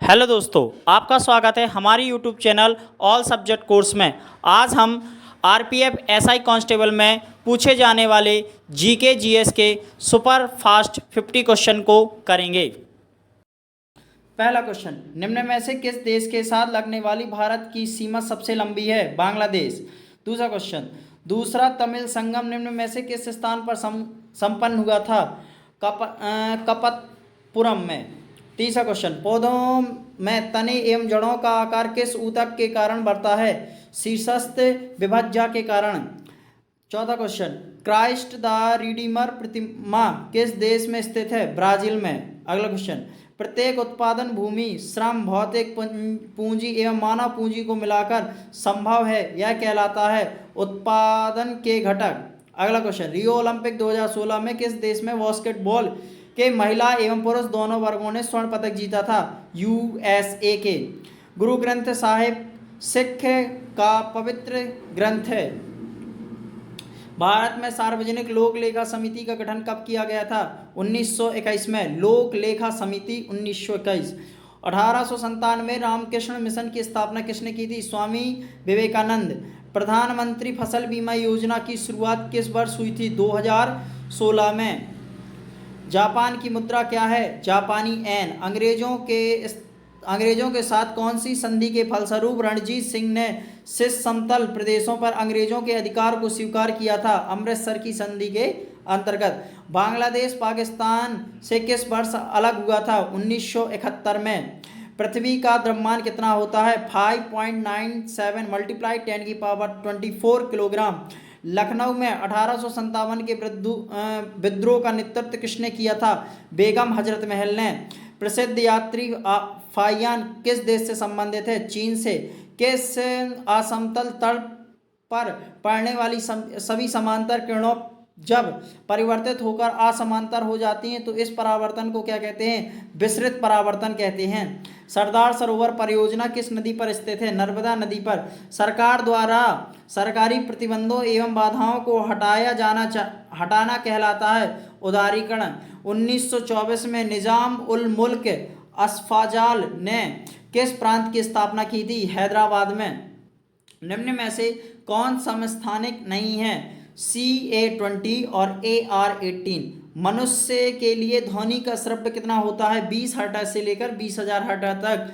Hello दोस्तों, आपका स्वागत है हमारी YouTube channel all subject course में। आज हम आरपीएफ एसआई कांस्टेबल में पूछे जाने वाले जीके जीएस के सुपर फास्ट 50 क्वेश्चन को करेंगे। पहला क्वेश्चन, निम्न में से किस देश के साथ लगने वाली भारत की सीमा सबसे लंबी है? बांग्लादेश। दूसरा क्वेश्चन, दूसरा तमिल संगम निम्न में से किस स्थान पर संपन्न हुआ था? कपतपुरम में। तीसरा क्वेश्चन, पौधों में तने एवं जड़ों का आकार किस ऊतक के कारण बढ़ता है? शीर्षस्थ विभज्या के कारण। चौथा क्वेश्चन, क्राइस्ट द रिडीमर प्रतिमा किस देश में स्थित है? ब्राजील में। अगला क्वेश्चन, प्रत्येक उत्पादन भूमि, श्रम, भौतिक पूंजी एवं मानव पूंजी को मिलाकर संभव है, यह कहलाता है उत्पादन के घटक। अगला क्वेश्चन, रियो ओलंपिक 2016 में किस देश में बास्केटबॉल के महिला एवं पुरुष दोनों वर्गों ने स्वर्ण पदक जीता था? यूएसए के। गुरु ग्रंथ साहिब सिख का पवित्र ग्रंथ है। भारत में सार्वजनिक लोक लेखा समिति का गठन कब किया गया था? 1921 में। लोक लेखा समिति 1921। 1897 रामकृष्ण मिशन की स्थापना किसने की थी? स्वामी विवेकानंद। प्रधानमंत्री फसल बीमा योजना की शुरुआत किस वर्ष हुई थी? 2016 में। जापान की मुद्रा क्या है? जापानी एन। अंग्रेजों के साथ कौन सी संधि के फलस्वरूप रणजीत सिंह ने शीर्ष समतल प्रदेशों पर अंग्रेजों के अधिकार को स्वीकार किया था? अमृतसर की संधि के अंतर्गत। बांग्लादेश पाकिस्तान से किस वर्ष अलग हुआ था? 1971 में। पृथ्वी का द्रव्यमान कितना होता है? 5.97 × 10⁻24 किलोग्राम। लखनऊ में 1857 के विद्रोह का नेतृत्व किसने किया था? बेगम हजरत महल ने। प्रसिद्ध यात्री फाहियान किस देश से संबंधित है? चीन से। किस असमतल तल पर पड़ने वाली सभी समांतर किरणों जब परिवर्तित होकर असमांतर हो जाती हैं तो इस परावर्तन को क्या कहते हैं? विसरित परावर्तन कहते हैं। सरदार सरोवर परियोजना किस नदी पर स्थित है? नर्मदा नदी पर। सरकार द्वारा सरकारी प्रतिबंधों एवं बाधाओं को हटाना कहलाता है उदारीकरण। 1924 में निजाम उल मुल्क असफाजाल ने किस प्रांत की स्थापना की थी? हैदराबाद में। निम्न में से कौन समस्थानिक नहीं है? CA20 और AR18। मनुष्य के लिए ध्वनि का श्रव्य कितना होता है? 20 हर्ट्ज से लेकर 20,000 हर्ट्ज तक।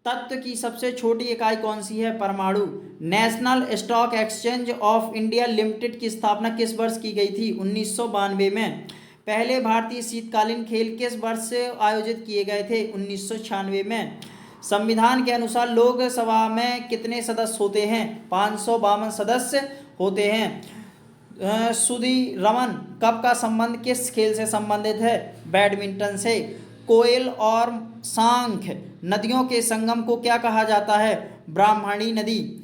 तत्व की सबसे छोटी इकाई कौन सी है? परमाणु। National stock exchange of India limited की स्थापना किस वर्ष की गई थी? 1992 में। पहले भारतीय शीतकालीन खेल किस वर्ष से आयोजित किए गए थे? 1996 में। संविधान के अनुसार लोकसभा में कितने सदस्य होते हैं? 552 सदस्य होते हैं। सुधीरमन कप का संबंध किस खेल से संबंधित है? बैडमिंटन से। कोयल और सांख नदियों के संगम को क्या कहा जाता है? ब्राह्मणी नदी।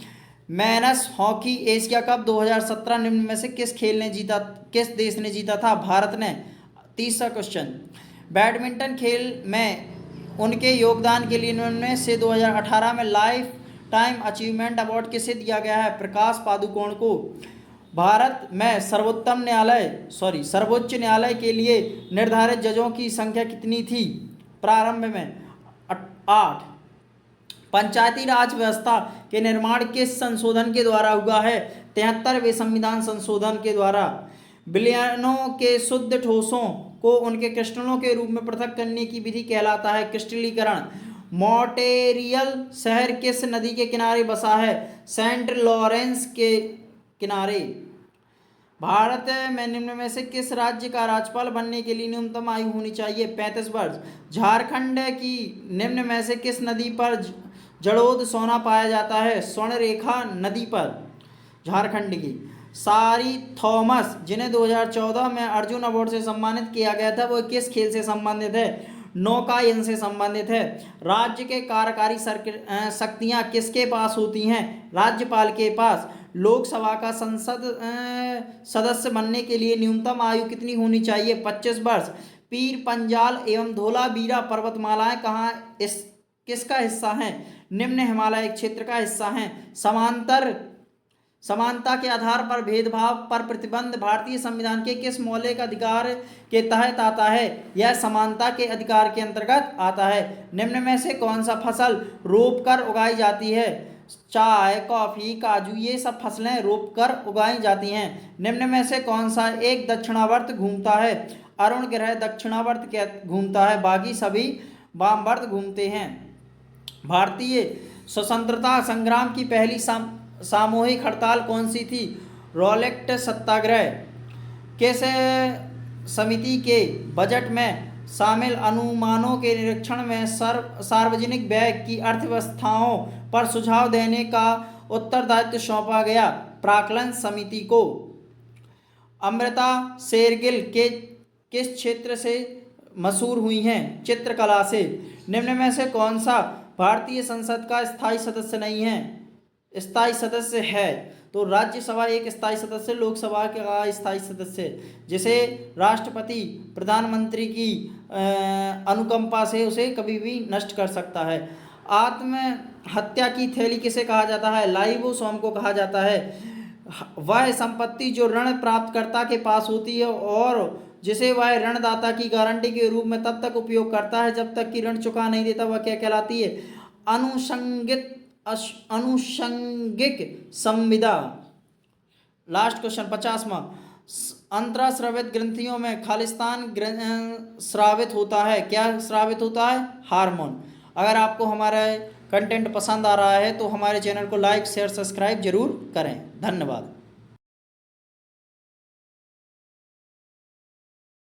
मेंस हॉकी एशिया कप 2017 निम्न में से किस देश ने जीता था? भारत ने। तीसरा क्वेश्चन, बैडमिंटन खेल में उनके योगदान के लिए निम्न से 2018 में लाइफ टाइम अचीवमेंट अवार्ड किसे दिया गया है? प्रकाश पादुकोण को। भारत में सर्वोच्च न्यायालय के लिए निर्धारित जजों की संख्या कितनी थी? प्रारंभ में 8। पंचायती राज व्यवस्था के निर्माण किस संशोधन के द्वारा हुआ है? 73वें संविधान संशोधन के द्वारा। विलयनों के शुद्ध ठोसों को उनके क्रिस्टलों के रूप में पृथक करने की विधि कहलाता है क्रिस्टलीकरण। मॉन्ट्रियल शहर किस नदी के किनारे बसा है? सेंट लॉरेंस के किनारे। भारत में निम्न में से किस राज्य का राज्यपाल बनने के लिए न्यूनतम आयु होनी चाहिए? 35 वर्ष। झारखंड की निम्न में से किस नदी पर जड़ोद सोना पाया जाता है? स्वर्णरेखा नदी पर। झारखंड की। सारी थॉमस जिन्हें 2014 में अर्जुन अवार्ड से सम्मानित किया गया था वो किस खेल से संबंधित है? नौकायन से संबंधित है। राज्य के कार्यकारी शक्तियां किसके पास होती हैं? राज्यपाल के पास। लोकसभा का संसद सदस्य बनने के लिए न्यूनतम आयु कितनी होनी चाहिए? 25 वर्ष। पीर पंजाल एवं धोलावीरा पर्वतमालाएं किसका हिस्सा हैं? निम्न हिमालय क्षेत्र का हिस्सा हैं। समांतर समानता के आधार पर भेदभाव पर प्रतिबंध भारतीय संविधान के किस मौलिक अधिकार के तहत आता है? यह समानता के अधिकार के अंतर्गत आता है। निम्न में से कौन सा फसल रोप कर उगाई जाती है? चाय, कॉफी, काजू, ये सब फसलें रोप कर उगाई जाती हैं। निम्न में से कौन सा एक दक्षिणावर्त घूमता है? अरुण ग्रह दक्षिणावर्त घूमता है, बाकी सभी वामवर्त घूमते हैं। भारतीय स्वतंत्रता संग्राम की पहली सामूहिक हड़ताल कौन सी थी? रॉलेट सत्याग्रह। किस समिति के बजट में शामिल अनुमानों के निरीक्षण में सार्वजनिक व्यय की अर्थव्यवस्थाओं पर सुझाव देने का उत्तरदायित्व सौंपा गया? प्राक्कलन समिति को। अमृता शेरगिल के किस क्षेत्र से मशहूर हुई हैं? चित्रकला से। निम्न में से कौन सा भारतीय संसद का स्थायी सदस्य नहीं है? स्थायी सदस्य है तो राज्यसभा एक स्थायी सदस्य, लोकसभा का स्थायी सदस्य, जिसे राष्ट्रपति प्रधानमंत्री की अनुकंपा से उसे कभी भी नष्ट कर सकता है। आत्महत्या की थैली किसे कहा जाता है? लाइबोसोम को कहा जाता है। वह संपत्ति जो ऋण प्राप्तकर्ता के पास होती है और जिसे वह ऋणदाता की गारंटी के रूप में तब तक उपयोग करता है जब तक कि ऋण चुका नहीं देता, वह क्या कहलाती है? अनुषंगिक संविदा। Last question 50वां। अंतरास्रावित ग्रंथियों में खालिस्तान स्रावित होता है। क्या स्रावित होता है? हार्मोन। अगर आपको हमारा कंटेंट पसंद आ रहा है तो हमारे चैनल को लाइक, शेयर, सब्सक्राइब जरूर करें। धन्यवाद।